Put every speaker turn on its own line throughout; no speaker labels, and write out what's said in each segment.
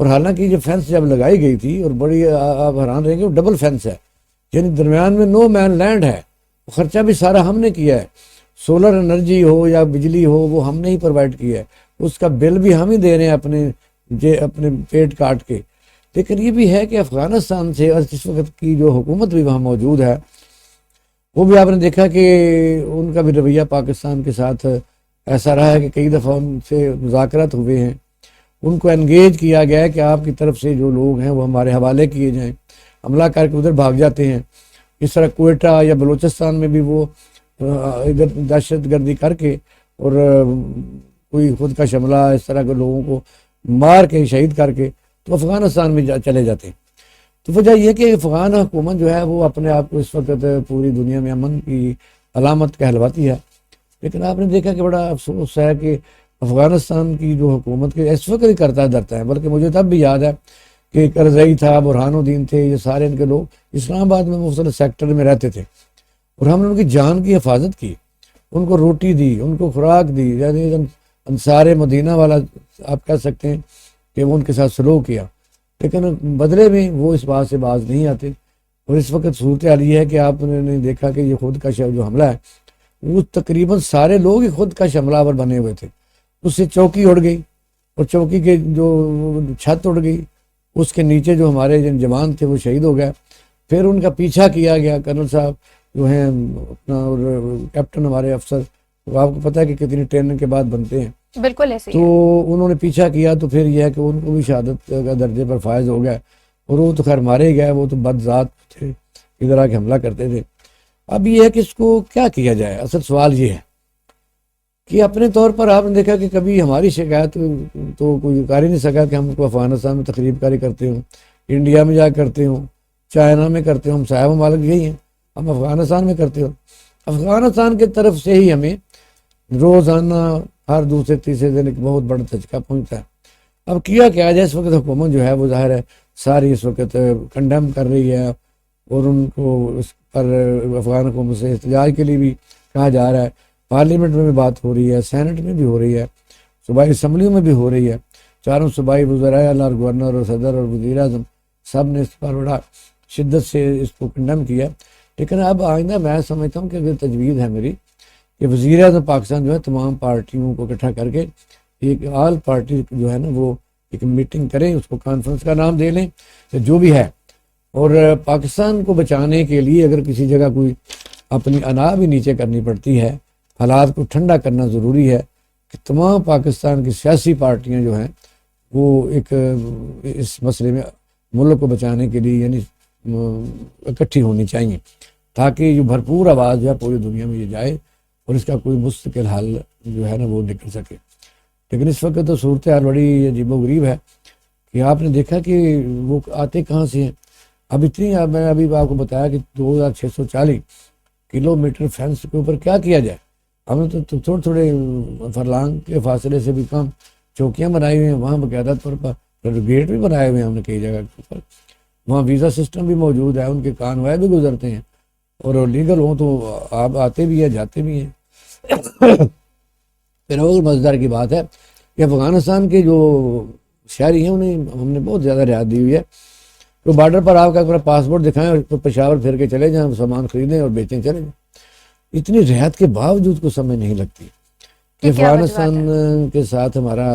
اور حالانکہ یہ فینس جب لگائی گئی تھی، اور بڑی آپ حیران رہیں گے، وہ ڈبل فینس ہے، یعنی درمیان میں نو مین لینڈ ہے، خرچہ بھی سارا ہم نے کیا ہے، سولر انرجی ہو یا بجلی ہو وہ ہم نے ہی پرووائڈ کیا ہے، اس کا بل بھی ہم ہی دے رہے ہیں اپنے پیٹ کاٹ کے۔ لیکن یہ بھی ہے کہ افغانستان سے اور اس وقت کی جو حکومت بھی وہاں موجود ہے، وہ بھی آپ نے دیکھا کہ ان کا بھی رویہ پاکستان کے ساتھ ایسا رہا ہے کہ کئی دفعہ ان سے مذاکرات ہوئے ہیں، ان کو انگیج کیا گیا ہے کہ آپ کی طرف سے جو لوگ ہیں وہ ہمارے حوالے کیے جائیں، حملہ کر کے ادھر بھاگ جاتے ہیں۔ اس طرح کوئٹہ یا بلوچستان میں بھی وہ ادھر دہشت گردی کر کے اور کوئی خود کا حملہ اس طرح کے لوگوں کو مار کے شہید کر کے تو افغانستان میں چلے جاتے ہیں۔ تو وجہ یہ کہ افغان حکومت جو ہے وہ اپنے آپ کو اس وقت پوری دنیا میں امن کی علامت کہلواتی ہے، لیکن آپ نے دیکھا کہ بڑا افسوس ہے کہ افغانستان کی جو حکومت کے اس وقت ہی کرتا دھرتا ہے، بلکہ مجھے تب بھی یاد ہے کہ کرزئی تھا، برہان الدین تھے، یہ سارے ان کے لوگ اسلام آباد میں مختلف سیکٹر میں رہتے تھے، اور ہم نے ان کی جان کی حفاظت کی، ان کو روٹی دی، ان کو خوراک دی، یعنی انصار مدینہ والا آپ کہہ سکتے ہیں کہ وہ ان کے ساتھ سلوک کیا، لیکن بدلے میں وہ اس بات سے باز نہیں آتے۔ اور اس وقت صورتحال یہ ہے کہ آپ نے دیکھا کہ یہ خودکش جو حملہ ہے وہ تقریباً سارے لوگ ہی خودکش حملہ آور بنے ہوئے تھے، اس سے چوکی اڑ گئی، اور چوکی کے جو چھت اڑ گئی، اس کے نیچے جو ہمارے جوان تھے وہ شہید ہو گئے، پھر ان کا پیچھا کیا گیا، کرنل صاحب جو ہیں اپنا اور کیپٹن ہمارے افسر، آپ کو پتہ ہے کہ کتنی ٹریننگ کے بعد بنتے ہیں،
بالکل ایسے
تو انہوں نے پیچھا کیا، تو پھر یہ ہے کہ ان کو بھی شہادت کا درجے پر فائز ہو گئے، اور وہ تو خیر مارے گئے، وہ تو بد ذات تھے، ادھر آ کے حملہ کرتے تھے۔ اب یہ ہے کہ اس کو کیا کیا جائے، اصل سوال یہ ہے کہ اپنے طور پر آپ نے دیکھا کہ کبھی ہماری شکایت تو کوئی کر ہی نہیں سکا کہ ہم کو افغانستان میں تقریب کاری کرتے ہوں، انڈیا میں جا کرتے ہوں، چائنا میں کرتے ہوں، ہم صاحب ممالک یہی ہیں، ہم افغانستان میں کرتے ہوں، افغانستان کی طرف سے ہی ہمیں روزانہ ہر دوسرے تیسرے دن ایک بہت بڑا دھچکا پہنچتا ہے۔ اب کیا جائے، اس وقت حکومت جو ہے وہ ظاہر ہے ساری اس وقت کنڈیم کر رہی ہے، اور ان کو اس پر افغان حکومت سے احتجاج کے لیے بھی کہا جا رہا ہے، پارلیمنٹ میں بھی بات ہو رہی ہے، سینٹ میں بھی ہو رہی ہے، صوبائی اسمبلیوں میں بھی ہو رہی ہے، چاروں صوبائی وزرائے اعلیٰ اور گورنر اور صدر اور وزیر اعظم سب نے اس پر بڑا شدت سے اس کو کنڈیم کیا۔ لیکن اب آئندہ میں سمجھتا ہوں کہ اگر تجویز ہے میری کہ وزیر اعظم پاکستان جو ہے تمام پارٹیوں کو اکٹھا کر کے ایک آل پارٹی جو ہے نا وہ ایک میٹنگ کریں، اس کو کانفرنس کا نام دے لیں جو بھی ہے، اور پاکستان کو بچانے کے لیے اگر کسی جگہ کوئی اپنی انا بھی نیچے کرنی پڑتی ہے، حالات کو ٹھنڈا کرنا ضروری ہے کہ تمام پاکستان کی سیاسی پارٹیاں جو ہیں وہ ایک اس مسئلے میں ملک کو بچانے کے لیے یعنی اکٹھی ہونی چاہیے، تاکہ یہ بھرپور آواز جو ہے پوری دنیا میں یہ جائے اور اس کا کوئی مستقل حل جو ہے نا وہ نکل سکے۔ لیکن اس وقت تو صورتحال بڑی عجیب و غریب ہے کہ آپ نے دیکھا کہ وہ آتے کہاں سے ہیں۔ اب اتنی میں ابھی آپ کو بتایا کہ 2640 کلومیٹر فینس کے اوپر کیا جائے، ہم نے تو تھوڑے تھوڑے فرلانگ کے فاصلے سے بھی کم چوکیاں بنائی ہوئی ہیں، وہاں باقاعدہ طور پر گیٹ بھی بنائے ہوئے ہیں ہم نے کئی جگہ کے اوپر، وہاں ویزا سسٹم بھی موجود ہے، ان کے کانوائے بھی گزرتے ہیں، اور لیگل ہوں تو آپ آتے بھی ہیں جاتے بھی ہیں۔ پھر اور مزیدار کی بات ہے کہ افغانستان کے جو شہری ہیں انہیں ہم نے بہت زیادہ رعایت دی ہوئی ہے، تو بارڈر پر آپ کا اپنا پاسپورٹ دکھائیں اور پشاور پھر کے چلے جائیں، سامان خریدیں اور بیچیں چلے جائیں۔ اتنی رعایت کے باوجود کو سمجھ نہیں لگتی کہ افغانستان کے ساتھ ہمارا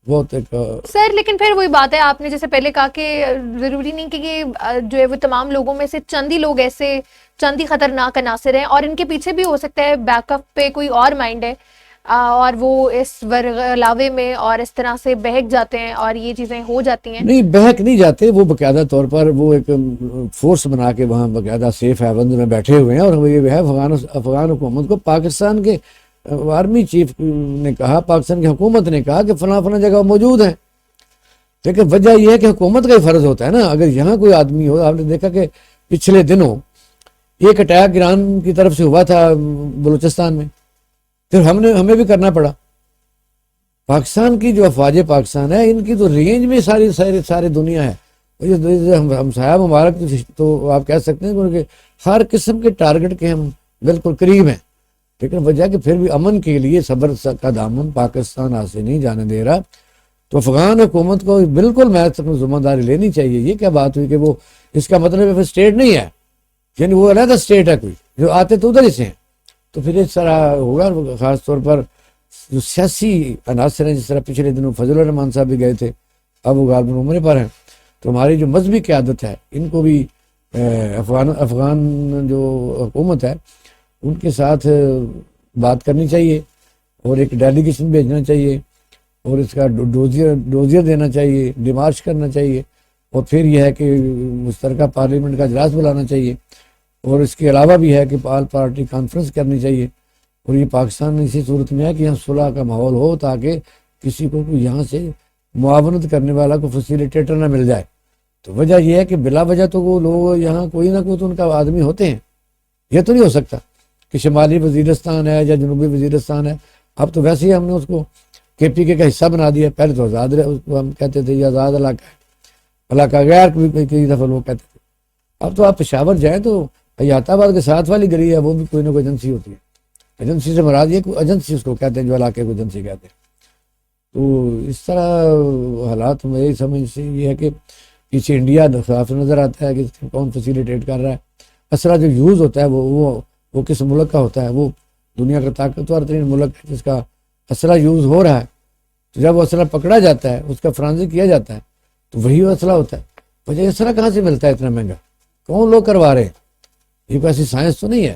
بہت ایک
سر، لیکن پھر وہی بات ہے، آپ نے جیسے پہلے کہا کہ ضروری نہیں کہ یہ جو ہے وہ تمام لوگوں میں سے چند ہی لوگ ایسے چند ہی خطرناک عناصر ہیں، اور ان کے پیچھے بھی ہو سکتا ہے بیک اپ پہ کوئی اور مائنڈ ہے، اور وہ اس ورغلاوے میں اور اس طرح سے بہک جاتے ہیں اور یہ چیزیں ہو جاتی ہیں۔
نہیں، بہک نہیں جاتے، وہ باقاعدہ طور پر وہ ایک فورس بنا کے وہاں باقاعدہ سیف ہیونز میں بیٹھے ہوئے ہیں، اور یہ ہے افغان حکومت کو پاکستان کے آرمی چیف نے کہا، پاکستان کی حکومت نے کہا کہ فلاں فلاں جگہ موجود ہیں، لیکن وجہ یہ ہے کہ حکومت کا ہی فرض ہوتا ہے نا، اگر یہاں کوئی آدمی ہو، آپ نے دیکھا کہ پچھلے دنوں ایک اٹیک ایران کی طرف سے ہوا تھا بلوچستان میں، پھر ہمیں بھی کرنا پڑا۔ پاکستان کی جو افواج پاکستان ہے ان کی تو رینج میں ساری دنیا ہے، ہم صاحب مبارک تو آپ کہہ سکتے ہیں کہ ہر قسم کے ٹارگٹ کے ہم بالکل قریب ہیں، لیکن وجہ کہ پھر بھی امن کے لیے صبر کا دامن پاکستان ہاتھ سے نہیں جانے دے رہا۔ تو افغان حکومت کو بالکل محض اپنی ذمہ داری لینی چاہیے. یہ کیا بات ہوئی کہ وہ اس کا مطلب ہے اسٹیٹ نہیں ہے, یعنی وہ علیحدہ اسٹیٹ ہے کوئی, جو آتے تو ادھر ہی سے ہیں. تو پھر اس طرح ہوگا. خاص طور پر جو سیاسی عناصر ہیں, جس طرح پچھلے دنوں فضل الرحمان صاحب بھی گئے تھے, اب وہ غالباً عمرے پر ہیں. تو ہماری جو مذہبی قیادت ہے, ان کو بھی افغان جو حکومت ہے ان کے ساتھ بات کرنی چاہیے, اور ایک ڈیلیگیشن بھیجنا چاہیے, اور اس کا ڈوزیئر دینا چاہیے, ڈیمارش کرنا چاہیے, اور پھر یہ ہے کہ مشترکہ پارلیمنٹ کا اجلاس بلانا چاہیے. اور اس کے علاوہ بھی ہے کہ آل پارٹی کانفرنس کرنی چاہیے. اور یہ پاکستان اسی صورت میں ہے کہ یہاں صلح کا ماحول ہو, تاکہ کسی کو یہاں سے معاونت کرنے والا کو فیسیلیٹیٹر نہ مل جائے. تو وجہ یہ ہے کہ بلا وجہ تو وہ لوگ یہاں کوئی نہ کوئی تو ان کا آدمی ہوتے ہیں. یہ تو نہیں ہو سکتا کہ شمالی وزیرستان ہے یا جنوبی وزیرستان ہے, اب تو ویسے ہی ہم نے اس کو KPK کا حصہ بنا دیا. پہلے تو آزاد اس کو ہم کہتے تھے یہ آزاد علاقہ ہے, علاقہ غیر کئی دفعہ لوگ کہتے تھے. اب تو آپ پشاور جائیں تو حیات آباد کے ساتھ والی گلی ہے, وہ بھی کوئی نہ کوئی ایجنسی ہوتی ہے. ایجنسی سے مراد یہ کوئی ایجنسی اس کو کہتے ہیں, جو علاقے کو ایجنسی کہتے ہیں. تو اس طرح حالات میں یہی سمجھ سے یہ ہے کہ پیچھے انڈیا صاف نظر آتا ہے کہ کون فیسیلیٹیٹ کر رہا ہے. اسلحہ جو یوز ہوتا ہے وہ کس ملک کا ہوتا ہے, وہ دنیا کا طاقتور ترین ملک ہے جس کا اسلحہ یوز ہو رہا ہے. تو جب وہ اسلحہ پکڑا جاتا ہے, اس کا فرانزی کیا جاتا ہے, تو وہی وہ اسلحہ ہوتا ہے. وجہ اسلحہ کہاں سے ملتا ہے اتنا مہنگا, کون لوگ کروا رہے ہیں, یہ کوئی ایسی سائنس تو نہیں ہے.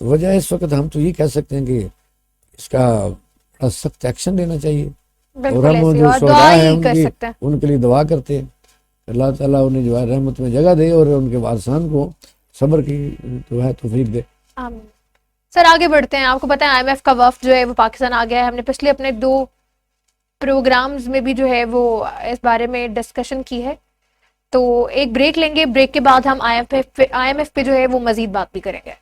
تو وجہ اس وقت ہم تو یہ کہہ سکتے ہیں کہ اس کا بڑا سخت ایکشن لینا چاہیے. اور ہم جو شہداء ہیں ان کے لیے دعا کرتے ہیں, اللہ تعالیٰ انہیں جو ہے رحمت میں جگہ دے, اور ان کے وارثان کو صبر کی جو ہے توفیق دے.
آمین. سر آگے بڑھتے ہیں. آپ کو پتہ ہے IMF کا وفد جو ہے وہ پاکستان آ گیا ہے. ہم نے پچھلے اپنے 2 پروگرامز میں بھی جو ہے وہ اس بارے میں ڈسکشن کی ہے. تو ایک بریک لیں گے, بریک کے بعد ہم IMF پہ جو ہے وہ مزید بات بھی کریں گے.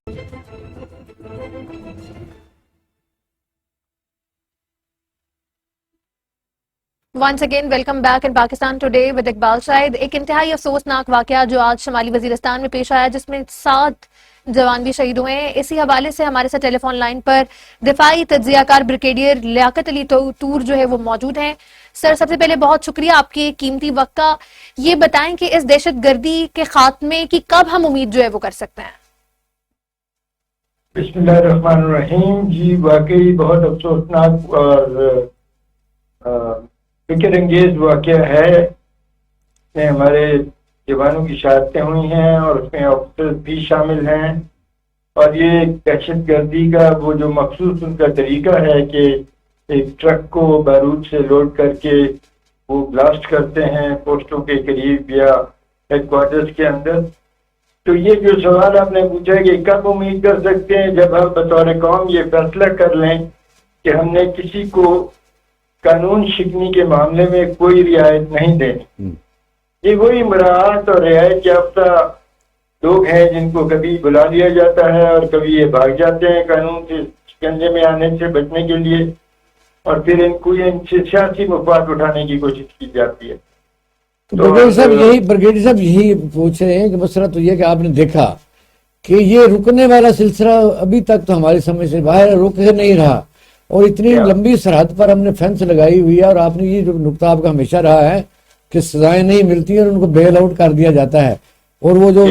Once again welcome back in Pakistan today with Iqbal Shahid. ایک انتہائی افسوسناک واقعہ جو آج شمالی وزیرستان میں پیش آیا, جس میں 7 جوان بھی شہید ہوئے ہیں. اسی حوالے سے ہمارے ساتھ ٹیلی فون لائن پر دفاعی تجزیہ کار بریگیڈیئر لیاقت علی طور جو ہے وہ موجود ہیں. سر سب سے پہلے بہت شکریہ آپ کے قیمتی وقت کا. یہ بتائیں کہ اس دہشت گردی کے خاتمے کی کب ہم امید جو ہے وہ کر سکتے ہیں؟
بسم اللہ الرحمن الرحیم. جی واقعی بہت افسوسناک اور فکر انگیز واقعہ ہے. اس میں ہمارے جوانوں کی شہادتیں ہوئی ہیں اور اس میں آفیسر بھی شامل ہیں. اور یہ دہشت گردی کا وہ جو مخصوص ان کا طریقہ ہے کہ ایک ٹرک کو بارود سے لوڈ کر کے وہ بلاسٹ کرتے ہیں پوسٹوں کے قریب یا ہیڈ کوارٹرز کے اندر. تو یہ جو سوال آپ نے پوچھا کہ کب امید کر سکتے ہیں, جب ہم بطور قوم یہ فیصلہ کر لیں کہ ہم نے کسی کو قانون شکنی کے معاملے میں کوئی رعایت نہیں دینی. یہ وہی مراعات اور رعایت یافتہ لوگ ہیں جن کو کبھی بلا لیا جاتا ہے اور کبھی یہ بھاگ جاتے ہیں قانون سے شکنجے میں آنے سے بچنے کے لیے, اور پھر ان سے سیاسی مفاد اٹھانے کی کوشش کی جاتی ہے.
تو بریگیڈیئر صاحب یہی پوچھ رہے ہیں کہ مسئلہ تو یہ کہ آپ نے دیکھا کہ یہ رکنے والا سلسلہ ابھی تک تو ہماری سمجھ سے باہر رک نہیں رہا, اور اتنی لمبی سرحد پر ہم نے فینس لگائی ہوئی ہے, اور آپ نے یہ جو نقطہ آپ کا ہمیشہ رہا ہے کہ سزائیں نہیں ملتی اور ان کو بیل آؤٹ کر دیا جاتا ہے. اور وہ جو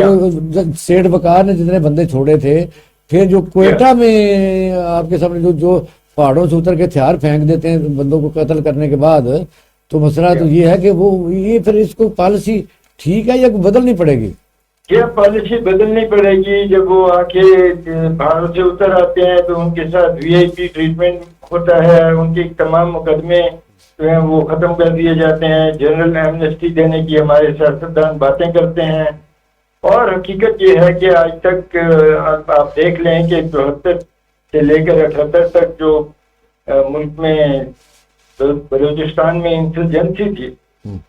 سیٹ وقار نے جتنے بندے چھوڑے تھے, پھر جو کوئٹہ میں آپ کے سامنے جو پہاڑوں سے اتر کے ہتھیار پھینک دیتے ہیں بندوں کو قتل کرنے کے بعد, تو مسئلہ تو یہ ہے کہ وہ یہ پھر اس کو پالیسی ٹھیک ہے یا بدلنی پڑے گی؟
کیا پالیسی بدلنی پڑے گی؟ جب وہ آ کے پہاڑوں سے اتر آتے ہیں تو ان کے ساتھ VIP ٹریٹمنٹ ہوتا ہے, ان کے تمام مقدمے جو ہیں وہ ختم کر دیے جاتے ہیں, جنرل ایمنسٹی دینے کی ہمارے سیاستدان باتیں کرتے ہیں. اور حقیقت یہ ہے کہ آج تک آپ دیکھ لیں کہ 74 سے لے کر 78 تک جو ملک میں بلوچستان میں انسرجنسی تھی,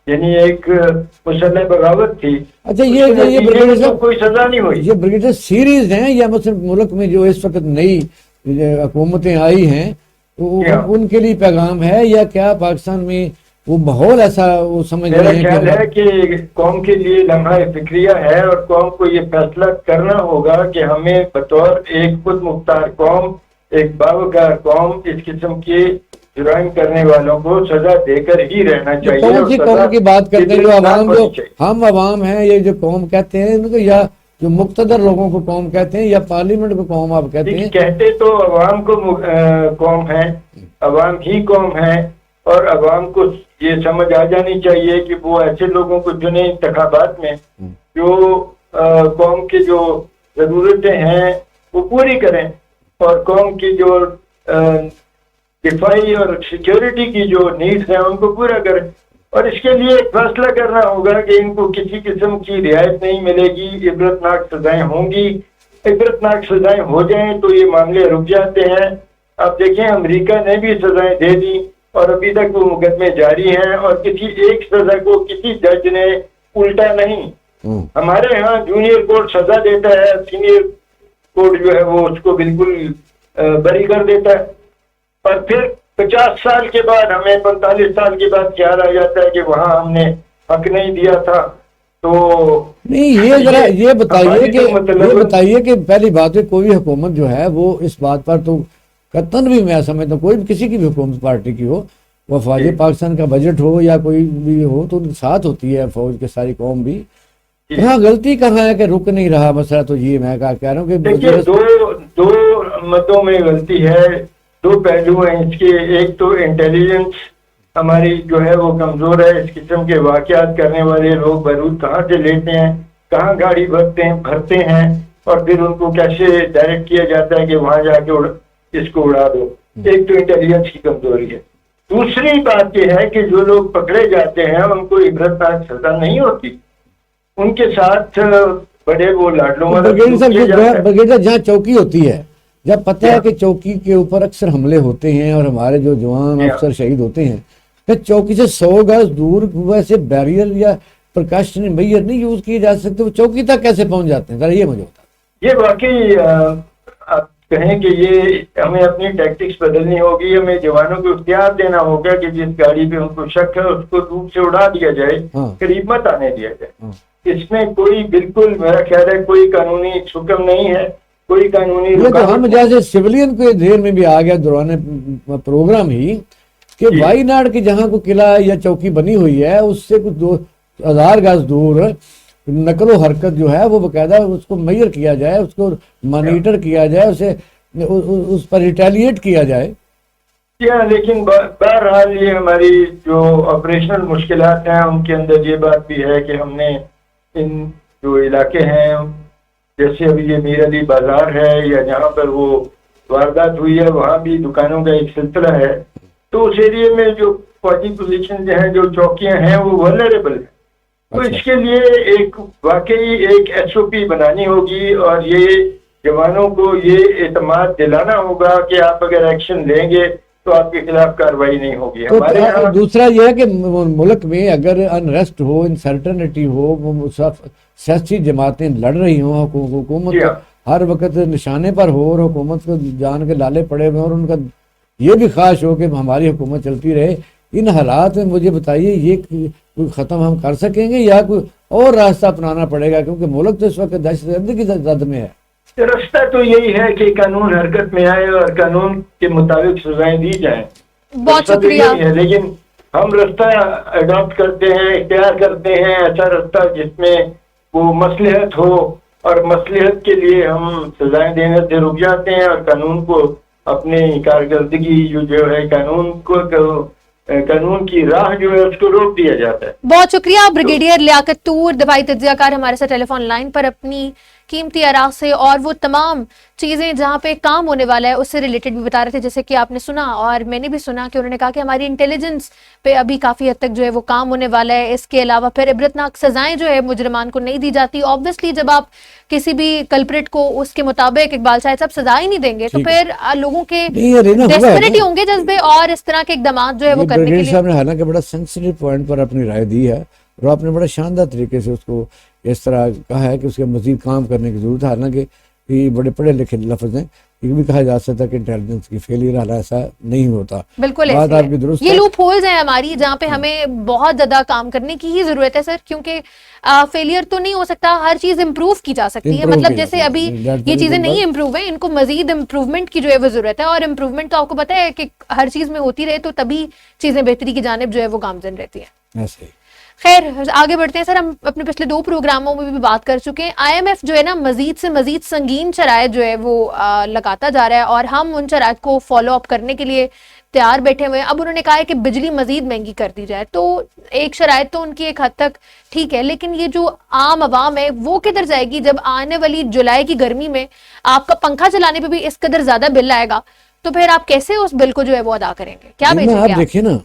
یعنی ایک مسلح بغاوت تھی.
اچھا یہ
کوئی سزا نہیں ہوئی.
یہ بریگیڈیئر سیریز ہیں یا مثلا ملک میں جو اس وقت نئی حکومتیں آئی ہیں ان کے لیے پیغام ہے, یا کیا پاکستان میں وہ ماحول ایسا وہ سمجھ رہے ہیں؟
میرا خیال ہے کہ قوم کے لیے لمحہ فکریہ ہے, اور قوم کو یہ فیصلہ کرنا ہوگا کہ ہمیں بطور ایک خود مختار قوم, ایک باوقار قوم, اس قسم کے جرائم کرنے والوں کو سزا دے کر ہی رہنا چاہیے.
کون سی قوم کی بات کرتے ہیں جو عوام جو ہم عوام ہیں, یہ جو قوم کہتے ہیں ان کو, یا جو مقتدر لوگوں کو قوم کہتے ہیں, یا پارلیمنٹ کو قوم آپ کہتے ہیں؟
کہتے تو عوام کو قوم ہے, عوام ہی قوم ہے, اور عوام کو یہ سمجھ آ جانی چاہیے کہ وہ ایسے لوگوں کو چنے انتخابات میں جو قوم کی جو ضرورتیں ہیں وہ پوری کریں, اور قوم کی جو دفاعی اور سیکیورٹی کی جو نیڈز ہیں ان کو پورا کریں. اور اس کے لیے ایک فیصلہ کرنا ہوگا کہ ان کو کسی قسم کی رعایت نہیں ملے گی, عبرتناک سزائیں ہوں گی. عبرتناک سزائیں ہو جائیں تو یہ معاملے رک جاتے ہیں. آپ دیکھیں امریکہ نے بھی سزائیں دے دی اور ابھی تک وہ مقدمے جاری ہیں, اور کسی ایک سزا کو کسی جج نے الٹا نہیں. ہمارے ہاں جونیئر کورٹ سزا دیتا ہے, سینئر کورٹ جو ہے وہ اس کو بالکل بری کر دیتا ہے, اور پھر 50 سال کے بعد ہمیں 45 سال کے بعد خیال آ جاتا ہے کہ وہاں ہم نے حق نہیں دیا تھا. تو
نہیں, یہ ذرا یہ بتائیے کہ پہلی بات ہے کوئی حکومت جو ہے وہ اس بات پر تو قطعاً بھی میں سمجھتا ہوں, کوئی بھی کسی کی بھی حکومت پارٹی کی ہو, وہ فوج پاکستان کا بجٹ ہو یا کوئی بھی ہو, تو ان کے ساتھ ہوتی ہے فوج کے ساری قوم بھی. کہاں غلطی کہاں ہے کہ رک نہیں رہا مسئلہ؟ تو یہ میں کہہ رہا ہوں کہ
دیکھیے دو مدوں میں غلطی ہے, دو پہلو ہیں اس کے. ایک تو انٹیلیجنس ہماری جو ہے وہ کمزور ہے. اس قسم کے واقعات کرنے والے لوگ بارود کہاں سے لیتے ہیں, کہاں گاڑی بھرتے ہیں, اور پھر ان کو کیسے ڈائریکٹ کیا جاتا ہے کہ وہاں جا کے اس کو اڑا دو. ایک تو انٹیلیجنس کی کمزوری ہے. دوسری بات یہ ہے کہ جو لوگ پکڑے جاتے ہیں ان کو عبرتناک سزا نہیں ہوتی, ان کے ساتھ بڑے وہ لاڈلوں
بریگیڈ صاحب جہاں چوکی ہوتی ہے, جب پتہ ہے کہ چوکی کے اوپر اکثر حملے ہوتے ہیں اور ہمارے جو جوان افسر شہید ہوتے ہیں, پھر چوکی سے 100 گز دور ویسے بیریئر یا پرکاشنری میئر نہیں یوز کیے جا سکتے, وہ چوکی تک کیسے پہنچ جاتے ہیں؟ ذرا یہ مجھے بتا.
یہ واقعی آپ کہیں کہ یہ ہمیں اپنی ٹیکٹکس بدلنی ہوگی. ہمیں جوانوں کو اختیار دینا ہوگا کہ جس گاڑی پہ ان کو شک ہے اس کو دور سے اڑا دیا جائے, قریب مت آنے دیا جائے. اس میں کوئی بالکل میرا خیال ہے کوئی قانونی حکم نہیں ہے, کوئی قانونی
تو ہم جیسے سویلین کے ذہن میں بھی آ گیا دوران پروگرام ہی کہ وائی ناڈ کی جہاں کو قلعہ یا چوکی بنی ہوئی ہے اس سے کچھ 2000 گز دور نقل و حرکت جو ہے وہ باقاعدہ اس کو میئر کیا جائے, اس کو مانیٹر کیا جائے, اسے اس پر ریٹیلیٹ کیا جائے.
لیکن بہرحال یہ ہماری جو آپریشنل مشکلات ہیں ان کے اندر یہ بات بھی ہے کہ ہم نے ان جو علاقے ہیں جیسے ابھی یہ میر علی بازار ہے یا جہاں پر وہ واردات ہوئی ہے وہاں بھی دکانوں کا ایک سلسلہ ہے, تو اس ایریے میں جو فوجی پوزیشن ہیں جو چوکیاں ہیں وہ ولنریبل ہیں. تو اس کے لیے ایک واقعی ایک SOP بنانی ہوگی, اور یہ جوانوں کو یہ اعتماد دلانا ہوگا کہ آپ اگر ایکشن لیں گے تو آپ کے خلاف کارروائی نہیں ہوگی. ہمارے یہاں
دوسرا یہ ہے کہ ملک میں اگر انریسٹ ہو, انسرٹنٹی ہو, سیاسی جماعتیں لڑ رہی ہوں, حکومت ہر وقت نشانے پر ہو اور حکومت کو جان کے لالے پڑے ہوئے, اور ان کا یہ بھی خواہش ہو کہ ہماری حکومت چلتی رہے, ان حالات میں مجھے بتائیے یہ کوئی ختم ہم کر سکیں گے یا کوئی اور راستہ اپنانا پڑے گا؟ کیونکہ ملک تو اس وقت دہشت گردی کی زد میں ہے.
راستہ تو یہی ہے کہ قانون حرکت میں آئے اور قانون کے مطابق سزائیں دی جائیں.
بہت شکریہ.
لیکن ہم راستہ اڈاپٹ کرتے ہیں, اختیار کرتے ہیں ایسا راستہ جس میں وہ مصلحت ہو, اور مصلحت کے لیے ہم سزائیں دینے سے رک جاتے ہیں اور قانون کو اپنی کارکردگی جو ہے قانون کی راہ جو ہے اس کو روک دیا جاتا ہے.
بہت شکریہ بریگیڈیئر لیاقت طور, دفاعی تجزیہ کار, ہمارے ساتھ ٹیلی فون لائن پر اپنی قیمتی آراء سے اور وہ تمام چیزیں جہاں پہ کام ہونے والا ہے اس سے ریلیٹڈ بھی بتا رہے تھے, جیسے کہ آپ نے سنا اور میں نے بھی سنا کہ انہوں نے کہا کہ ہماری انٹیلیجنس پہ ابھی کافی حد تک جو ہے وہ کام ہونے والا ہے. اس کے علاوہ پھر عبرتناک سزائیں جو ہے مجرمان کو نہیں دی جاتی. آبویسلی جب آپ کسی بھی کلپریٹ کو اس کے مطابق اقبال شاہد صاحب سزا ہی نہیں دیں گے تو پھر لوگوں کے ڈیسپریٹ ہوں گے جذبے اور اس طرح کے اقدامات جو ہے وہ کرنے کے لیے.
حالانکہ بڑا سینسیٹیو پوائنٹ پر اپنی رائے دی ہے اور آپ نے بڑا شاندار طریقے سے اس کو اس طرح کہا ہے کہ اس کے مزید کام کرنے کی ضرورت ہے. حالانکہ یہ بڑے پڑھے لکھے لفظ ہیں, یہ بھی کہا جا سکتا ہے کہ انٹیلیجنس کی فیلئر حال ایسا نہیں ہوتا.
بالکل
بات
ایسے
آپ
ہے.
کی درست
یہ
ہے.
لوپ ہولز ہیں ہماری جہاں پہ ہمیں بہت زیادہ کام کرنے کی ہی ضرورت ہے سر, کیونکہ فیلئر تو نہیں ہو سکتا, ہر چیز امپروو کی جا سکتی ہے.
Improve
مطلب
کی جا
جیسے
سکتی
ابھی
ہے. That's
یہ
very
چیزیں
good
نہیں
بات.
امپروو ہیں, ان کو مزید امپروومنٹ کی جو ہے وہ ضرورت ہے, اور امپروومنٹ تو آپ کو پتہ ہے کہ ہر چیز میں ہوتی رہے تو تبھی چیزیں بہتری کی جانب جو ہے وہ گامزن رہتی ہیں.
ایسے ہی.
خیر آگے بڑھتے ہیں سر. ہم اپنے پچھلے 2 پروگراموں میں بھی بات کر چکے ہیں. آئی ایم ایف جو ہے نا مزید سے مزید سنگین شرائط جو ہے وہ لگاتا جا رہا ہے, اور ہم ان شرائط کو فالو اپ کرنے کے لیے تیار بیٹھے ہوئے ہیں. اب انہوں نے کہا ہے کہ بجلی مزید مہنگی کر دی جائے, تو ایک شرائط تو ان کی ایک حد تک ٹھیک ہے, لیکن یہ جو عام عوام ہے وہ کدھر جائے گی جب آنے والی جولائی کی گرمی میں آپ کا پنکھا چلانے پہ بھی اس قدر زیادہ بل آئے گا, تو پھر آپ کیسے اس بل کو جو ہے وہ ادا کریں گے, کیا بیچیں گے
آپ
آپ؟
دیکھیں نا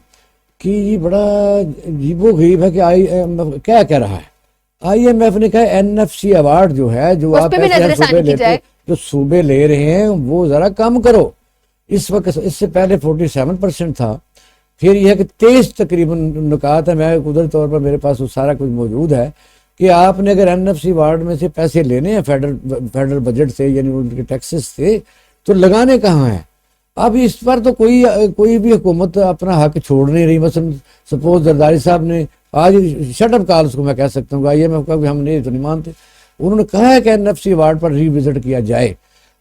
کہ یہ بڑا عجیب و غریب ہے کہ آئی ایم ایف کیا کہہ رہا ہے. آئی ایم ایف نے کہا این ایف سی ایوارڈ جو ہے, جو
اس
آپ
پہ بھی
ایسے
نظر ثانی
صوبے
کی
لیتے,
جائے.
جو صوبے لے رہے ہیں وہ ذرا کم کرو. اس وقت اس سے پہلے 47% تھا, پھر یہ ہے کہ 23 تقریباً نکات ہے. میں قدرتی طور پر میرے پاس وہ سارا کچھ موجود ہے کہ آپ نے اگر این ایف سی ایوارڈ میں سے پیسے لینے ہیں فیڈرل بجٹ سے, یعنی ان کے ٹیکسز سے, تو لگانے کہاں ہیں. اب اس پر تو کوئی بھی حکومت اپنا حق چھوڑ نہیں رہی. مثلا سپوز زرداری صاحب نے آج شٹ اپ کال, اس کو میں کہہ سکتا ہوں, آئی ایم ایف کا ہم نہیں تو نہیں مانتے. انہوں نے کہا ہے کہ این ایف سی ایوارڈ پر ری وزٹ کیا جائے,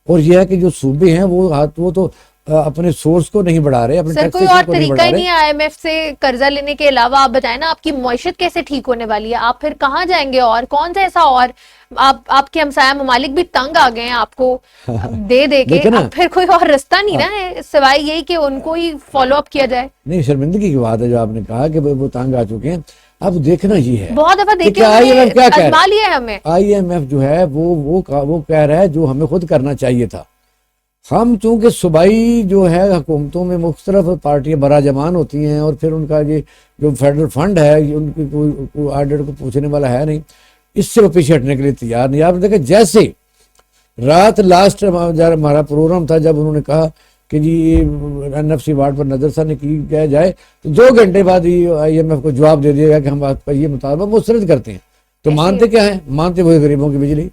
اور یہ ہے کہ جو صوبے ہیں وہ تو اپنے سورس کو نہیں بڑھا رہے, اپنے
سر کوئی
ٹیکسیشن
اور
کو نہیں
طریقہ
بڑھا
ہی
رہے.
نہیں ہے آئی ایم ایف سے قرضہ لینے کے علاوہ. آپ بتائیں نا آپ کی معیشت کیسے ٹھیک ہونے والی ہے, آپ پھر کہاں جائیں گے, اور کون سا ایسا, اور آپ کے ہمسایہ ممالک بھی تنگ آ گئے ہیں آپ کو دے کے.
دیکھیں نا,
اب پھر کوئی اور رستہ نہیں نا ہے سوائے یہی کہ ان کو ہی فالو اپ کیا جائے.
نہیں, شرمندگی کی بات ہے جو آپ نے کہا کہ وہ تنگ آ چکے ہیں. اب دیکھنا یہ ہے
بہت دفعہ
کہ
دیکھیں
آئی ایم ایف کیا کہہ
ازما
رہا
لیا ہے ہمیں.
آئی ایم ایف جو ہے وہ کہہ رہا ہے جو ہمیں خود کرنا چاہیے تھا. ہم چونکہ صوبائی جو ہے حکومتوں میں مختلف پارٹیاں براجمان ہوتی ہیں, اور پھر ان کا یہ جو فیڈرل فنڈ ہے ان کی کوئی آڈٹ کو پوچھنے والا ہے نہیں, اس سے وہ پیچھے ہٹنے کے لیے تیار نہیں. آپ نے دیکھا جیسے رات لاسٹ ہمارا پروگرام تھا, جب انہوں نے کہا کہ جی این ایف سی ایوارڈ پر نظر ثانی کی جائے, تو 2 گھنٹے بعد آئی ایم ایف کو جواب دے دیا گیا کہ ہم آپ کا یہ مطالبہ مسترد کرتے ہیں. تو مانتے کیا ہیں, مانتے وہی غریبوں کی بجلی,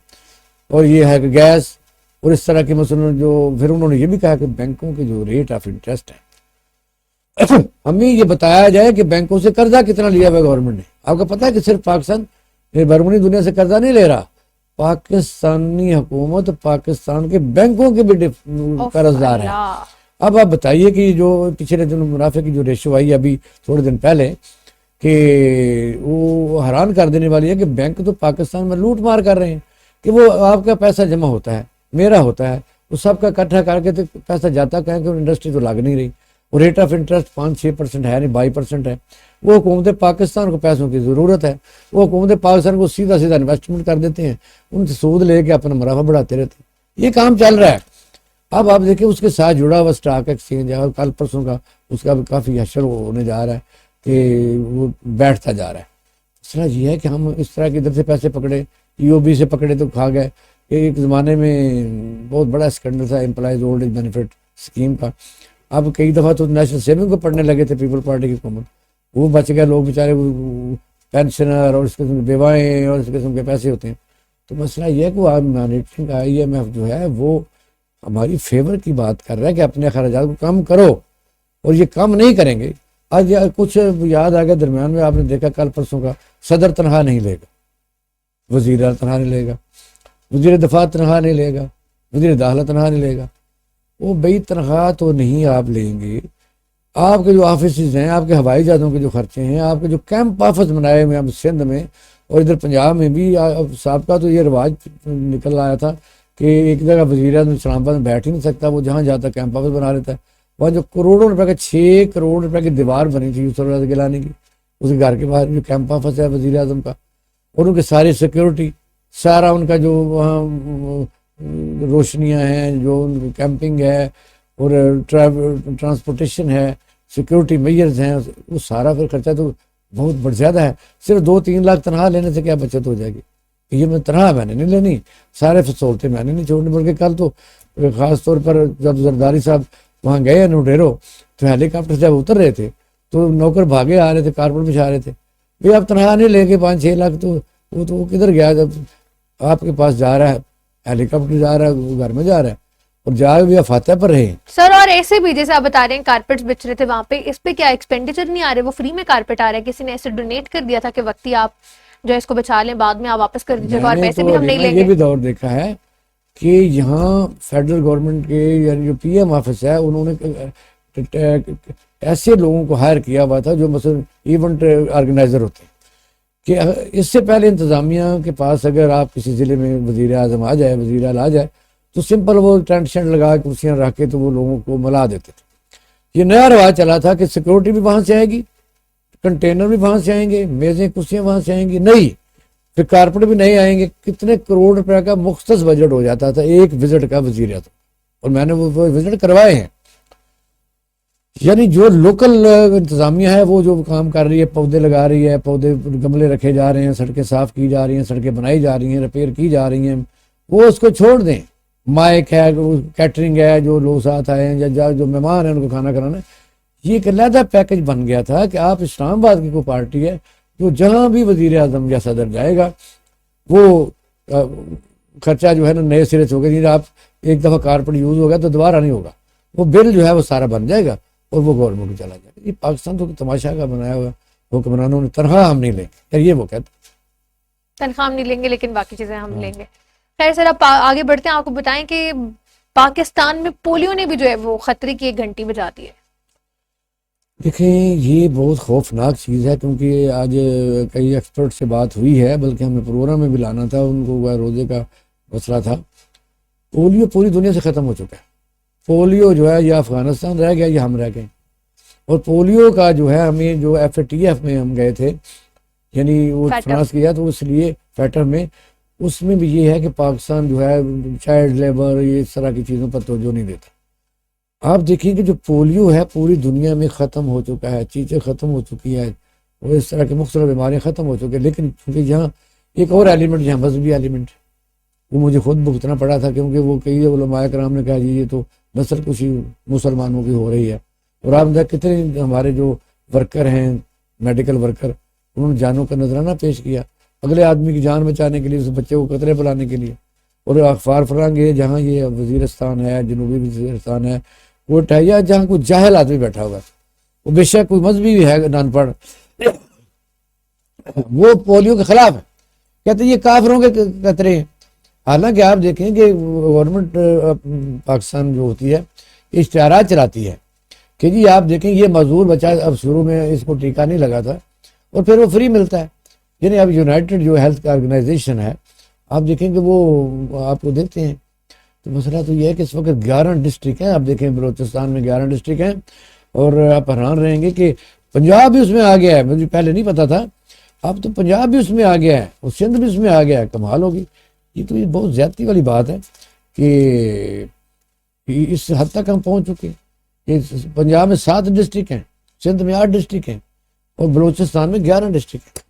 اور یہ ہے کہ گیس, اور اس طرح کے مثلاً جو پھر انہوں نے یہ بھی کہا کہ بینکوں کے جو ریٹ آف انٹرسٹ ہے, ہمیں یہ بتایا جائے کہ بینکوں سے قرضہ کتنا لیا ہوا گورنمنٹ نے. آپ کو پتہ ہے کہ صرف پاکستان بیرونی دنیا سے قرضہ نہیں لے رہا, پاکستانی حکومت پاکستان کے بینکوں کے بھی قرض دار ہے. اب آپ بتائیے کہ جو پچھلے دن منافع کی جو ریشو آئی ابھی تھوڑے دن پہلے, کہ وہ حیران کر دینے والی ہے کہ بینک تو پاکستان میں لوٹ مار کر رہے ہیں, کہ وہ آپ کا پیسہ جمع ہوتا ہے, میرا ہوتا ہے, وہ سب کا اکٹھا کر کے تو پیسہ جاتا کہیں کہ انڈسٹری تو لگ نہیں رہی, اور ریٹ آف انٹرسٹ 5-6% ہے نہیں 22% ہے. وہ حکومت پاکستان کو پیسوں کی ضرورت ہے, وہ حکومت پاکستان کو سیدھا انویسٹمنٹ کر دیتے ہیں, ان سے سود لے کے اپنا منافع بڑھاتے رہتے ہیں. یہ کام چل رہا ہے. اب آپ دیکھیں اس کے ساتھ جڑا ہوا اسٹاک ایکسچینج ہے, اور کل پرسوں کا اس کا بھی کافی حشر ہونے جا رہا ہے کہ وہ بیٹھتا جا رہا ہے. اس طرح یہ ہے کہ ہم اس طرح کے ادھر سے پیسے پکڑے, ای او بی سے پکڑے تو کھا گئے. ایک زمانے میں بہت بڑا اسکینڈل تھا employees old age benefit scheme کا. اب کئی دفعہ تو نیشنل سیونگ کو پڑھنے لگے تھے پیپل پارٹی کی حکومت, وہ بچ گئے لوگ بیچارے, پینشنر اور اس قسم کی بیوائیں اور اس قسم کے پیسے ہوتے ہیں. تو مسئلہ یہ ہے کہ مانیٹرنگ آئی ایم ایف جو ہے وہ ہماری فیور کی بات کر رہا ہے کہ اپنے اخراجات کو کم کرو, اور یہ کم نہیں کریں گے. آج کچھ یاد آ گیا درمیان میں, آپ نے دیکھا کل پرسوں کا, صدر تنخواہ نہیں لے گا, وزیر اعلیٰ تنخواہ نہیں لے گا, وزیر دفاع تنخواہ نہیں لے گا, وزیر داخلہ تنخواہ نہیں لے گا. وہ بھئی تنخواہ تو نہیں آپ لیں گے, آپ کے جو آفیسز ہیں, آپ کے ہوائی جہازوں کے جو خرچے ہیں, آپ کے جو کیمپ آفس بنائے ہوئے ہیں سندھ میں اور ادھر پنجاب میں بھی, سابقہ تو یہ رواج نکل آیا تھا کہ ایک جگہ وزیر اعظم اسلام آباد میں بیٹھ ہی نہیں سکتا, وہ جہاں جاتا کیمپ آفس بنا لیتا ہے. وہاں جو کروڑوں روپے کا 6 کروڑ روپے کی دیوار بنی تھی یوسف رضا گیلانی کی, اس کے گھر کے باہر جو کیمپ آفس ہے وزیر اعظم کا, اور ان کے ساری سیکیورٹی, سارا ان کا جو وہاں روشنیاں ہیں, جو ان کی کیمپنگ ہے, اور ٹرانسپورٹیشن ہے, سیکیورٹی میئرز ہیں, وہ سارا پھر خرچہ تو بہت بڑھ زیادہ ہے. صرف 2-3 لاکھ تنخواہ لینے سے کیا بچت ہو جائے گی؟ یہ میں تنخواہ میں نے نہیں لینی, سارے سہولتیں میں نے نہیں چھوڑنی. بلکہ کل تو خاص طور پر جب زرداری صاحب وہاں گئے نوڈیرو, تو ہیلی کاپٹر سے جب اتر رہے تھے تو نوکر بھاگے آ رہے تھے, کارپٹ میں آ رہے تھے, بھائی آپ تنخواہ نہیں لے کے 5-6 لاکھ, تو وہ کدھر گیا؟ جب آپ کے پاس جا رہا ہے ہیلی کاپٹر جا رہا ہے, وہ گھر میں جا رہا ہے, اور جائے بھی فاتح پر رہے.
سر اور ایسے بھی جیسے آپ بتا رہے ہیں کارپیٹس بچ رہے تھے وہاں پہ, اس پہ کیا ایکسپینڈیچر نہیں آ رہے, وہ فری میں کارپیٹ آ رہا ہے, کسی نے ایسے ڈونیٹ کر دیا تھا کہ وقتی آپ جو ہے اس کو بچا لیں, بعد میں آپ واپس کر دیجیے گا اور پیسے بھی ہم نہیں لیں گے.
یہ بھی دور دیکھا ہے کہ یہاں فیڈرل گورنمنٹ کے یعنی جو پی ایم آفس ہے انہوں نے ایسے لوگوں کو ہائر کیا ہوا تھا جو مثلا ایونٹ آرگنائزر ہوتے ہیں, کہ اس سے پہلے انتظامیہ کے پاس اگر آپ کسی ضلع میں وزیر اعظم آ جائے, وزیر اعلیٰ آ جائے, تو سمپل وہ ٹینٹ شینٹ لگا کرسیاں رکھ کے تو وہ لوگوں کو ملا دیتے تھے. یہ نیا رواج چلا تھا کہ سیکورٹی بھی وہاں سے آئے گی, کنٹینر بھی وہاں سے آئیں گے, میزیں کرسیاں وہاں سے آئیں گی, نہیں پھر کارپیٹ بھی نہیں آئیں گے. کتنے کروڑ روپے کا مختص بجٹ ہو جاتا تھا ایک وزٹ کا وزیر اعظم, اور میں نے وہ وزٹ کروائے ہیں. یعنی جو لوکل انتظامیہ ہے وہ جو کام کر رہی ہے, پودے لگا رہی ہے, پودے گملے رکھے جا رہے ہیں, سڑکیں صاف کی جا رہی ہیں, سڑکیں بنائی جا رہی ہیں, ریپیئر کی جا رہی ہیں, وہ اس کو چھوڑ دیں. مائک ہے, کیٹرنگ ہے, جو لوگ ساتھ آئے ہیں یا جو مہمان ہیں ان کو کھانا کھلانا ہے. یہ ایک علیحدہ پیکج بن گیا تھا کہ آپ اسلام آباد کی کوئی پارٹی ہے جو جہاں بھی وزیر اعظم یا صدر جائے گا وہ خرچہ جو ہے نا نئے سرے سے ہوگا. نہیں آپ ایک دفعہ کارپیٹ یوز ہوگا تو دوبارہ نہیں ہوگا, وہ بل جو ہے وہ سارا بن جائے گا اور وہ گورنمنٹ کو چلا جائے گا. یہ پاکستان تو تماشا کا بنایا ہوا حکمرانوں نے, تنخواہ ہم نہیں لیں گے, یہ وہ کہتے
تنخواہ ہم نہیں لیں گے لیکن باقی چیزیں ہم لیں گے. خیر سر آپ آگے بڑھتے ہیں, آپ کو بتائیں کہ پاکستان میں پولیو نے بھی جو ہے وہ خطرے کی ایک گھنٹی بجا دی ہے.
دیکھیں یہ بہت خوفناک چیز ہے, کیونکہ آج کئی ایکسپرٹ سے بات ہوئی ہے, بلکہ ہمیں پروگرام میں بھی لانا تھا, ان کو روزے کا مسئلہ تھا. پولیو پوری دنیا سے ختم ہو چکا ہے. پولیو جو ہے یا افغانستان رہ گیا یا ہم رہ گئے. اور پولیو کا جو ہے ہمیں جو FATF میں ہم گئے تھے, یعنی وہ فرانس کیا, تو اس لیے فیٹر میں اس میں بھی یہ ہے کہ پاکستان جو ہے چائلڈ لیبر یہ اس طرح کی چیزوں پر توجہ نہیں دیتا. آپ دیکھیں کہ جو پولیو ہے پوری دنیا میں ختم ہو چکا ہے, چیزیں ختم ہو چکی ہیں, وہ اس طرح کی مختلف بیماریاں ختم ہو چکی ہیں. لیکن چونکہ یہاں ایک اور ایلیمنٹ, یہاں مذہبی ایلیمنٹ, وہ مجھے خود بھگتنا پڑا تھا, کیونکہ وہ کئی علماء کرام نے کہا جی یہ تو نسل کشی مسلمانوں کی ہو رہی ہے. اور آپ دیکھ کتنے ہمارے جو ورکر ہیں, میڈیکل ورکر, انہوں نے جانوں کا نذرانہ پیش کیا اگلے آدمی کی جان بچانے کے لیے, اس بچے کو قطرے پلانے کے لیے. اور اخبار فرنگ ہے جہاں یہ وزیرستان ہے, جنوبی وزیرستان ہے, وہ ٹھہیا جہاں کوئی جاہل آدمی بیٹھا ہوا ہے, وہ بے شک کوئی مذہبی بھی ہے نان پڑھ, وہ پولیو کے خلاف ہے, کہتے ہیں یہ کافروں کے قطرے ہیں. حالانکہ آپ دیکھیں کہ گورنمنٹ پاکستان جو ہوتی ہے اشتہارات چلاتی ہے کہ جی آپ دیکھیں یہ معذور بچہ اب شروع میں اس کو ٹیکہ نہیں لگا تھا اور پھر وہ فری ملتا ہے. یعنی اب یونائٹڈ جو ہیلتھ آرگنائزیشن ہے, آپ دیکھیں کہ وہ آپ کو دیتے ہیں. تو مسئلہ تو یہ ہے کہ اس وقت 11 ڈسٹرکٹ ہیں, آپ دیکھیں بلوچستان میں 11 ڈسٹرکٹ ہیں, اور آپ حیران رہیں گے کہ پنجاب بھی اس میں آ گیا ہے. مجھے پہلے نہیں پتا تھا, اب تو پنجاب بھی اس میں آ گیا ہے, اور سندھ بھی اس میں آ گیا ہے. کمال ہوگی. یہ تو یہ بہت زیادتی والی بات ہے کہ اس حد تک ہم پہنچ چکے ہیں. پنجاب میں 7 ڈسٹرکٹ ہیں, سندھ میں 8 ڈسٹرکٹ ہیں, اور بلوچستان میں 11 ڈسٹرکٹ ہیں.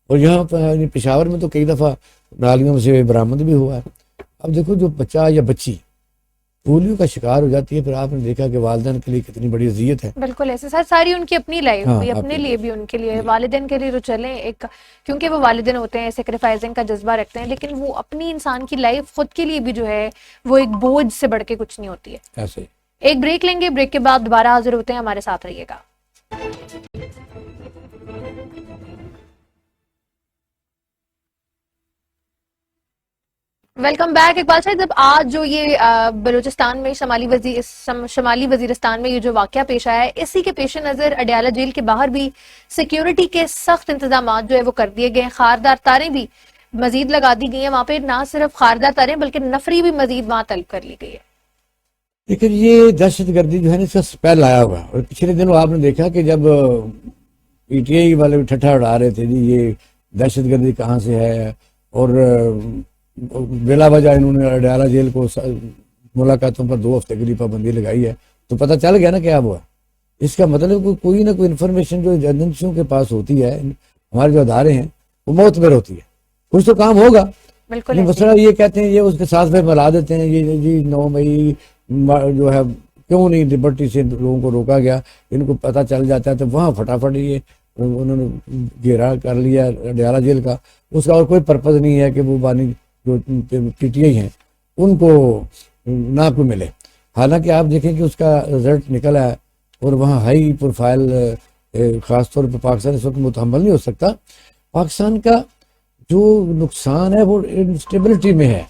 اور یہاں پشاور میں تو کئی دفعہ نالیوں سے برآمد بھی ہوا ہے. اب دیکھو جو بچہ یا بچی پولیو کا شکار ہو جاتی ہے, پھر آپ نے دیکھا کہ والدین کے لیے کتنی بڑی اذیت ہے.
بالکل ایسے سر, ساری ان کی اپنی لائف بھی, اپنے لیے بھی, ان کے لیے والدین کے لیے تو چلیں ایک, کیونکہ وہ والدین ہوتے ہیں سیکریفائزنگ کا جذبہ رکھتے ہیں, لیکن وہ اپنی انسان کی لائف خود کے لیے بھی جو ہے وہ ایک بوجھ سے بڑھ کے کچھ نہیں ہوتی ہے.
ایسے
ایک بریک لیں گے, بریک کے بعد دوبارہ حاضر ہوتے ہیں, ہمارے ساتھ رہیے گا. Welcome back. اقبال صاحب, جب آج جو یہ بلوچستان میں شمالی وزیرستان میں یہ جو واقعہ پیش آیا ہے, اسی کے پیش نظر اڈیالہ جیل کے باہر بھی سیکیورٹی کے سخت انتظامات جو ہے وہ کر دیے گئے ہیں. خاردار تاریں بھی مزید لگا دی گئی ہیں وہاں پہ, نہ صرف خاردار تاریں بلکہ نفری بھی مزید وہاں طلب کر لی گئی ہے.
لیکن یہ دہشت گردی جو ہے نا اس کا سپیل آیا ہوا ہے. اور پچھلے دنوں آپ نے دیکھا کہ جب PTI والے بھی ٹھٹھا اڑا رہے تھے جی یہ دہشت گردی کہاں سے ہے, اور بلا وجہ انہوں نے اڈیالہ جیل کو ملاقاتوں پر 2 ہفتے کے لیے پابندی لگائی ہے, تو پتہ چل گیا نا کیا ہوا. اس کا مطلب کوئی نہ کوئی انفارمیشن جو ایجنسیوں کے پاس ہوتی ہے, ہمارے جو ادارے ہیں وہ معتبر ہوتی ہے, کچھ تو کام ہوگا.
بالکل
مسئلہ یہ کہتے ہیں یہ اس کے ساتھ میں ملا دیتے ہیں, یہ جی 9 مئی جو ہے کیوں نہیں لبرٹی سے لوگوں کو روکا گیا, ان کو پتہ چل جاتا ہے تو وہاں فٹافٹ یہ انہوں نے گھیرا کر لیا اڈیالہ جیل کا. اس کا اور کوئی پرپز نہیں ہے کہ وہ بانی جو PTI ہیں ان کو نہ کوئی ملے. حالانکہ آپ دیکھیں کہ اس کا رزلٹ نکلا ہے اور وہاں ہائی پروفائل خاص طور پہ پاکستان اس وقت متحمل نہیں ہو سکتا. پاکستان کا جو نقصان ہے وہ انسٹیبلٹی میں ہے،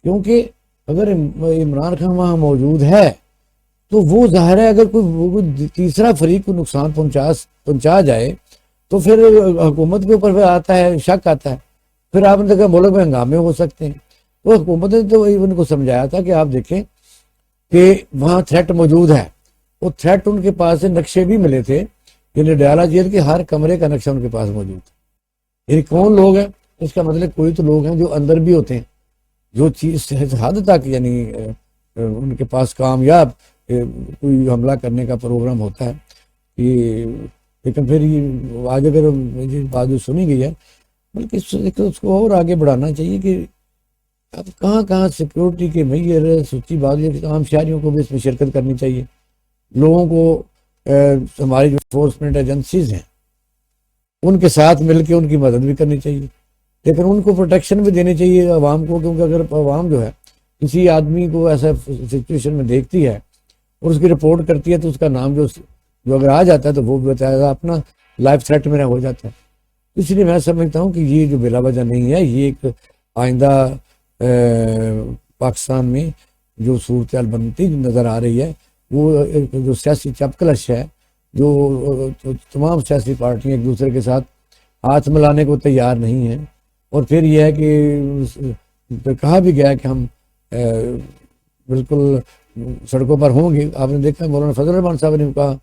کیونکہ اگر عمران خان وہاں موجود ہے تو وہ ظاہر ہے اگر کوئی تیسرا فریق کو نقصان پہنچا جائے تو پھر حکومت کے اوپر پھر آتا ہے شک آتا ہے. پھر آپ نے دیکھا ملک میں ہنگامے ہو سکتے ہیں. تو حکومت نے تو ان کو سمجھایا تھا کہ آپ دیکھیں کہ وہاں تھریٹ موجود ہے. وہ تھریٹ ان کے پاس سے نقشے بھی ملے تھے، یعنی ڈیالہ جیل کے ہر کمرے کا نقشہ ان کے پاس موجود تھا. یعنی کون لوگ ہیں؟ اس کا مطلب کوئی تو لوگ ہیں جو اندر بھی ہوتے ہیں، جو چیز حد تک یعنی ان کے پاس کامیاب کوئی حملہ کرنے کا پروگرام ہوتا ہے. یہ لیکن پھر یہ آگے اگر بات جو سنی گئی ہے بلکہ اس کو اور آگے بڑھانا چاہیے کہ اب کہاں کہاں سیکورٹی کے معیار سچی بات ہے. عام شہریوں کو بھی اس میں شرکت کرنی چاہیے. لوگوں کو ہماری جو انفورسمنٹ ایجنسیز ہیں ان کے ساتھ مل کے ان کی مدد بھی کرنی چاہیے، لیکن ان کو پروٹیکشن بھی دینی چاہیے عوام کو. کیونکہ اگر عوام جو ہے کسی آدمی کو ایسا سچویشن میں دیکھتی ہے اور اس کی رپورٹ کرتی ہے تو اس کا نام جو اگر آ جاتا ہے تو وہ بتایا گا اپنا لائف تھریٹ میرا ہو جاتا ہے. اس لیے میں سمجھتا ہوں کہ یہ جو بلا وجہ نہیں ہے، یہ ایک آئندہ پاکستان میں جو صورتحال بنتی نظر آ رہی ہے وہ جو سیاسی چپکلش ہے، جو تمام سیاسی پارٹیاں ایک دوسرے کے ساتھ ہاتھ ملانے کو تیار نہیں ہیں. اور پھر یہ ہے کہ کہا بھی گیا کہ ہم بالکل سڑکوں پر ہوں گے. آپ نے دیکھا مولانا فضل الرحمان صاحب نے بھی کہا،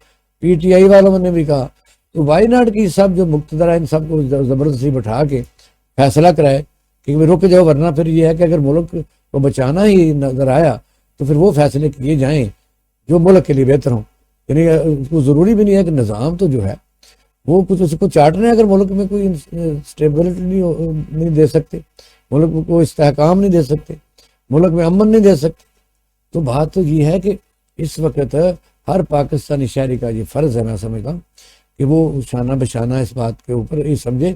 پی ٹی آئی والوں نے بھی کہا. تو وائی ناٹ کی سب جو مقتدر ہے ان سب کو زبردستی بٹھا کے فیصلہ کرائے کہ رک جاؤ، ورنہ پھر یہ ہے کہ اگر ملک کو بچانا ہی نظر آیا تو پھر وہ فیصلے کیے جائیں جو ملک کے لیے بہتر ہوں. یعنی اس کو ضروری بھی نہیں ہے کہ نظام تو جو ہے وہ کچھ اس کو چاٹنے اگر ملک میں کوئی اسٹیبلٹی نہیں دے سکتے، ملک کو استحکام نہیں دے سکتے، ملک میں امن نہیں دے سکتے. تو بات تو یہ ہے کہ اس وقت ہر پاکستانی شہری کا یہ فرض ہے، میں سمجھتا ہوں کہ وہ شانہ بشانہ اس بات کے اوپر یہ سمجھے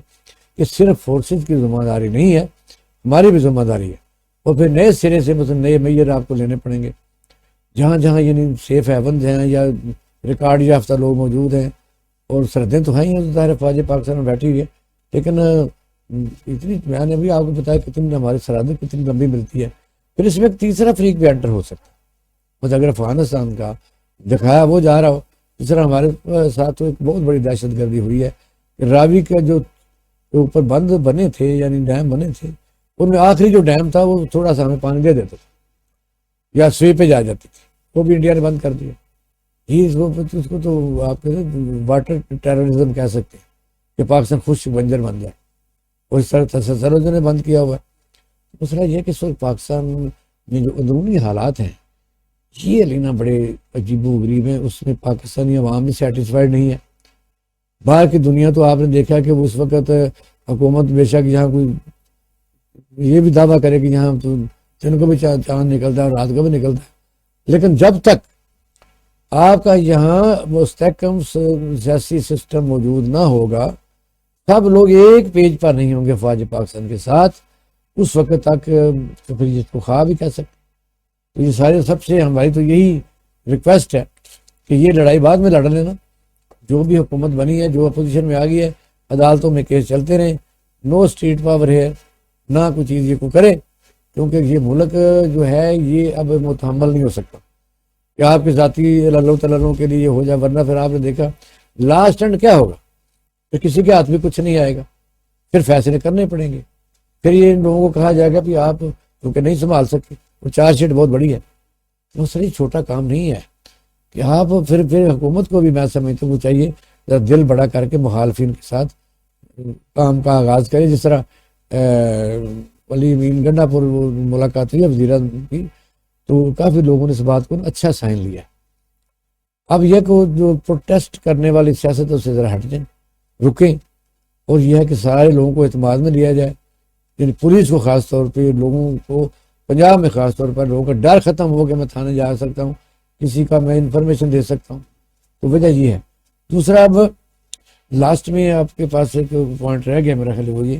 کہ صرف فورسز کی ذمہ داری نہیں ہے، ہماری بھی ذمہ داری ہے. اور پھر نئے سرے سے مثلا نئے معیار آپ کو لینے پڑیں گے. جہاں جہاں یعنی سیف ہیونز ہیں یا ریکارڈ یافتہ لوگ موجود ہیں، اور سرحدیں تو ہیں ہی ظاہر فوج پاکستان میں بیٹھی ہوئی ہے، لیکن اتنی میں نے بھی آپ کو بتایا کتنی ہماری سرحدیں کتنی لمبی ملتی ہے. پھر اس میں ایک تیسرا فریق بھی انٹر ہو سکتا ہے. بس اگر افغانستان کا دکھایا وہ جا رہا ہو، جس طرح ہمارے ساتھ تو ایک بہت بڑی دہشت گردی ہوئی ہے کہ راوی کا جو اوپر بند بنے تھے یعنی ڈیم بنے تھے، ان میں آخری جو ڈیم تھا وہ تھوڑا سا ہمیں پانی دے دیتا تھا یا سوئی پہ جا جاتی تھی، وہ بھی انڈیا نے بند کر دیا. اس کو تو آپ کہتے ہیں واٹر ٹیررزم کہہ سکتے ہیں کہ پاکستان خشک بنجر بن جائے، اور اس طرح سرحدوں نے بند کیا ہوا ہے. مسئلہ یہ کہ اس وقت پاکستان میں جو اندرونی حالات ہیں یہ لینا بڑے عجیب و غریب ہیں. اس میں پاکستانی عوام بھی سیٹسفائیڈ نہیں ہے. باہر کی دنیا تو آپ نے دیکھا کہ اس وقت حکومت بے شک یہاں کوئی یہ بھی دعویٰ کرے کہ یہاں تو دن کو بھی چاند نکلتا ہے اور رات کو بھی نکلتا ہے، لیکن جب تک آپ کا یہاں مستحکم سیاسی سسٹم موجود نہ ہوگا، سب لوگ ایک پیج پر نہیں ہوں گے فوج پاکستان کے ساتھ، اس وقت تک تو پھر اس کو خواب بھی کہہ سکتے. تو یہ سارے سب سے ہماری تو یہی ریکویسٹ ہے کہ یہ لڑائی بعد میں لڑ لینا. جو بھی حکومت بنی ہے، جو اپوزیشن میں آ گئی ہے، عدالتوں میں کیس چلتے رہیں، نو اسٹریٹ پاور ہے، نہ کوئی چیز یہ کو کرے، کیونکہ یہ ملک جو ہے یہ اب متحمل نہیں ہو سکتا کہ آپ کے ذاتی للوں تللوں کے لیے ہو جائے. ورنہ پھر آپ نے دیکھا لاسٹ اینڈ کیا ہوگا، پھر کسی کے ہاتھ میں کچھ نہیں آئے گا، پھر فیصلے کرنے پڑیں گے. پھر یہ ان لوگوں کو کہا جائے گا کہ آپ کیونکہ نہیں سنبھال سکتے، وہ چارج شیٹ بہت بڑی ہے. دوسری چھوٹا کام نہیں ہے کہ آپ پھر حکومت کو بھی میں سمجھتا ہوں وہ چاہیے دل بڑا کر کے مخالفین کے ساتھ کام کا آغاز کرے. جس طرح ولی امین گنڈا پور ملاقات ہوئی وزیر اعظم کی، تو کافی لوگوں نے اس بات کو اچھا سائن لیا. اب یہ کہ جو پروٹیسٹ کرنے والی سیاست ہے اس سے ذرا ہٹ جائیں، رکیں، اور یہ ہے کہ سارے لوگوں کو اعتماد میں لیا جائے. یعنی پولیس کو خاص طور پہ، لوگوں کو پنجاب میں خاص طور پر لوگوں کا ڈر ختم ہو کہ میں تھانے جا سکتا ہوں، کسی کا میں انفارمیشن دے سکتا ہوں. تو وجہ یہ ہے. دوسرا اب لاسٹ میں آپ کے پاس ایک پوائنٹ رہ گیا میرا خیال وہ یہ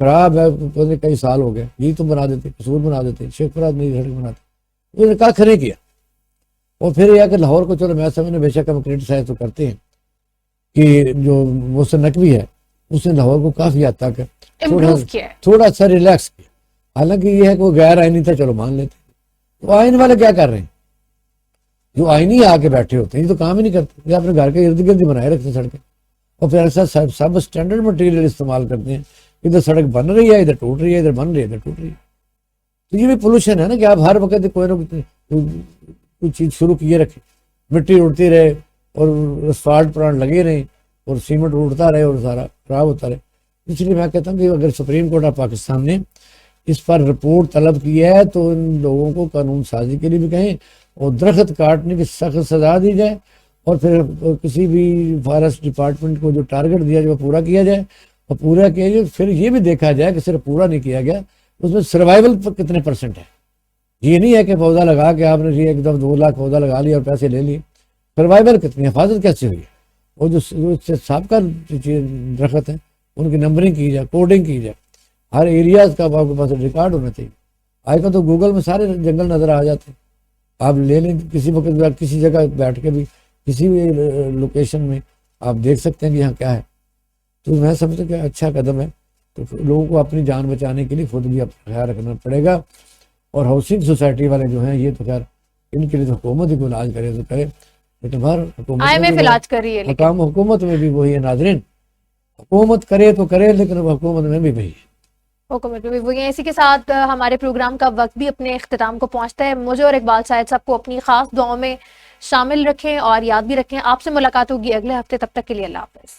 خراب ہے، پتہ نہیں کئی سال ہو گئے، یہی تو بنا دیتے، قصور بنا دیتے، شیخ فرات نئی سڑک بناتے، انہوں نے کہا نہیں کیا۔ اور پھر یہ کہ لاہور کو چلو میں سمجھنے بے شک ہم کرٹیسائز تو کرتے ہیں کہ جو محسن نقوی ہے اس نے لاہور کو کافی حد تک
امپروو کیا ہے۔
تھوڑا سا ریلیکس کیا، حالانکہ یہ ہے کہ وہ غیر آئینی تھا، چلو مان لیتے، تو آئین والے کیا کر رہے ہیں؟ جو آئینی آ کے بیٹھے ہوتے ہیں یہ تو کام ہی نہیں کرتے، یہ اپنے گھر کے ارد گرد ہی بنائے رکھتے سڑکیں، اور پھر ایسا سب اسٹینڈرڈ مٹیریل استعمال کرتے ہیں، ادھر سڑک بن رہی ہے ادھر ٹوٹ رہی ہے، ادھر بن رہی ہے ادھر ٹوٹ رہی ہے۔ تو یہ بھی پولوشن ہے نا کہ آپ ہر وقت کوئی نہ کوئی چیز شروع کیے رکھیں، مٹی اڑتی رہے اور اسفالٹ پلانٹ لگے رہیں اور سیمنٹ اڑتا رہے اور سارا خراب ہوتا رہے۔ اس لیے میں کہتا ہوں کہ اگر سپریم کورٹ آف پاکستان نے اس پر رپورٹ طلب کی ہے تو ان لوگوں کو قانون سازی کے لیے بھی کہیں اور درخت کاٹنے کی سخت سزا دی جائے، اور پھر کسی بھی فارسٹ ڈپارٹمنٹ کو جو ٹارگٹ دیا جائے وہ پورا کیا جائے، اور پورا کیا جائے پھر یہ بھی دیکھا جائے کہ صرف پورا نہیں کیا گیا اس میں سروائیول کتنے پرسنٹ ہے۔ یہ نہیں ہے کہ پودا لگا کے آپ نے یہ ایک دم 2 لاکھ پودا لگا لیا اور پیسے لے لیے، سروائیول کتنی، حفاظت کیسے ہوئی ہے، اور جو سابقہ درخت ہیں ان کی نمبرنگ کی جائے، کوڈنگ کی جائے، ہر ایریاز کا آپ کے پاس ریکارڈ ہونا چاہیے۔ آج کل تو گوگل میں سارے جنگل نظر آ جاتے ہیں، آپ لے لیں کسی وقت کسی جگہ بیٹھ کے بھی کسی بھی لوکیشن میں آپ دیکھ سکتے ہیں کہ یہاں کیا ہے۔ تو میں سمجھتا ہوں کہ اچھا قدم ہے، تو لوگوں کو اپنی جان بچانے کے لیے خود بھی اپنا خیال رکھنا پڑے گا، اور ہاؤسنگ سوسائٹی والے جو ہیں یہ تو خیر ان کے لیے تو حکومت ہی کو علاج کرے تو کرے، لیکن ہر
IMF علاج کر رہی ہے،
مقام حکومت میں بھی وہی ہے ناظرین، حکومت کرے تو کرے لیکن حکومت میں بھی وہی ہے۔
حکومت میں وہ اسی کے ساتھ ہمارے پروگرام کا وقت بھی اپنے اختتام کو پہنچتا ہے۔ مجھے اور اقبال صاحب سب کو اپنی خاص دعاؤں میں شامل رکھیں اور یاد بھی رکھیں۔ آپ سے ملاقات ہوگی اگلے ہفتے، تب تک کے لیے اللہ حافظ۔